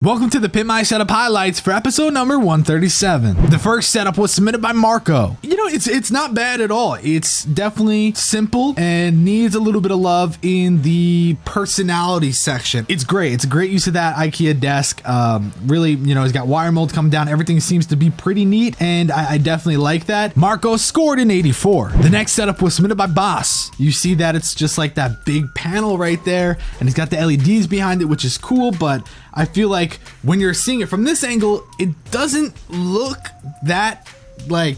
Welcome to the Pimp My Setup highlights for episode number 137. The first setup was submitted by Marco. You know, it's not bad at all. It's definitely simple and needs a little bit of love in the personality section. It's great. It's a great use of that IKEA desk. Really, you know, it's got wire mold coming down. Everything seems to be pretty neat, and I definitely like that. Marco scored an 84. The next setup was submitted by Boss. You see that it's just like that big panel right there, and it's got the LEDs behind it, which is cool, but I feel like when you're seeing it from this angle, it doesn't look that, like,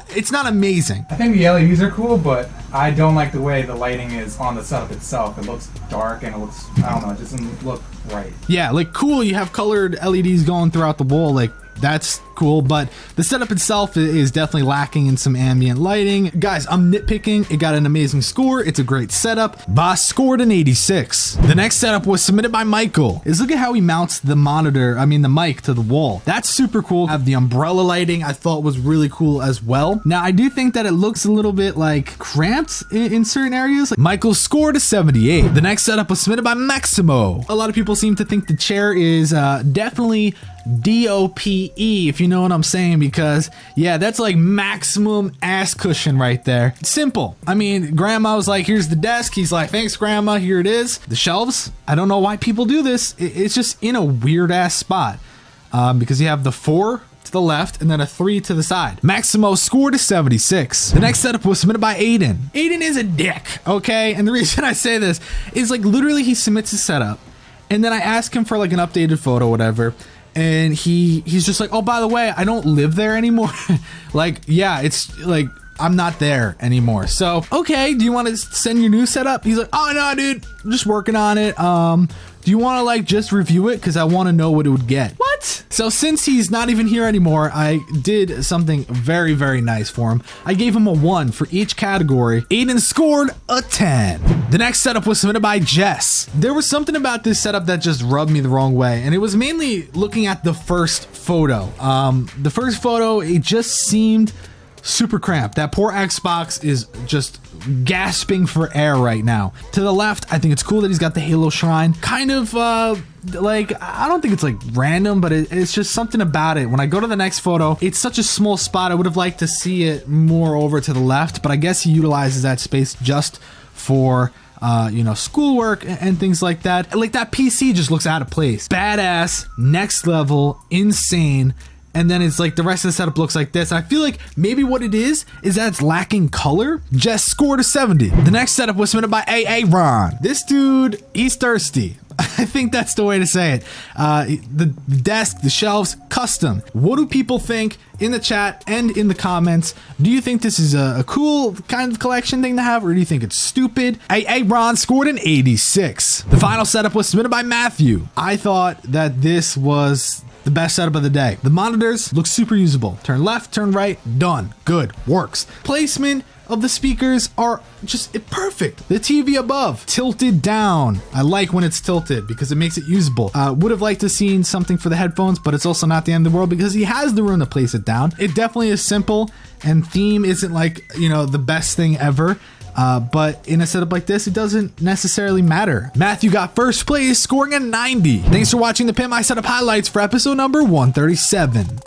it's not amazing. I think the LEDs are cool, but I don't like the way the lighting is on the setup itself. It looks dark and it looks, I don't know, it doesn't look right. Yeah, like cool, you have colored LEDs going throughout the wall, like that's cool, but the setup itself is definitely lacking in some ambient lighting. Guys, I'm nitpicking. It got an amazing score. It's a great setup. Boss scored an 86. The next setup was submitted by Michael. Look at how he mounts the the mic to the wall. That's super cool. Have the umbrella lighting I thought was really cool as well. Now, I do think that it looks a little bit like cramped in certain areas. Like, Michael scored a 78. The next setup was submitted by Maximo. A lot of people seem to think the chair is definitely DOPE, if you know what I'm saying, because yeah, that's like maximum ass cushion right there. Simple. I mean, grandma was like, here's the desk. He's like, thanks grandma, here it is. The shelves, I don't know why people do this. It's just in a weird ass spot, because you have the 4 to the left and then a 3 to the side. Maximo scored a 76. The next setup was submitted by Aiden. Aiden is a dick, okay? And the reason I say this is, like, literally he submits his setup and then I ask him for like an updated photo or whatever. And he's just like, oh, by the way, I don't live there anymore. Like, yeah, it's like, I'm not there anymore. So, okay, do you want to send your new setup? He's like, oh, no, dude, I'm just working on it. Do you want to like just review it? Because I want to know what it would get. What? So since he's not even here anymore, I did something very, very nice for him. I gave him a 1 for each category. Aiden scored a 10. The next setup was submitted by Jess. There was something about this setup that just rubbed me the wrong way, and it was mainly looking at the first photo. The first photo, it just seemed super cramped. That poor Xbox is just gasping for air right now. To the left, I think it's cool that he's got the Halo shrine. Kind of like, I don't think it's like random, but it's just something about it. When I go to the next photo, it's such a small spot. I would have liked to see it more over to the left, but I guess he utilizes that space just for you know, schoolwork and things like that. Like, that PC just looks out of place. Badass, next level, insane. And then it's like the rest of the setup looks like this. I feel like maybe what it is that it's lacking color. Jess scored a 70. The next setup was submitted by AA Ron. This dude, he's thirsty. I think that's the way to say it. The desk, the shelves, custom. What do people think in the chat and in the comments? Do you think this is a cool kind of collection thing to have, or do you think it's stupid? AA Ron scored an 86. The final setup was submitted by Matthew. I thought that this was the best setup of the day. The monitors look super usable. Turn left, turn right, done. Good, works. Placement of the speakers are just perfect. The TV above, tilted down. I like when it's tilted because it makes it usable. Would have liked to seen something for the headphones, but it's also not the end of the world because he has the room to place it down. It definitely is simple, and theme isn't like, you know, the best thing ever. But in a setup like this, it doesn't necessarily matter. Matthew got first place, scoring a 90. Thanks for watching the Pimp My Setup highlights for episode number 137.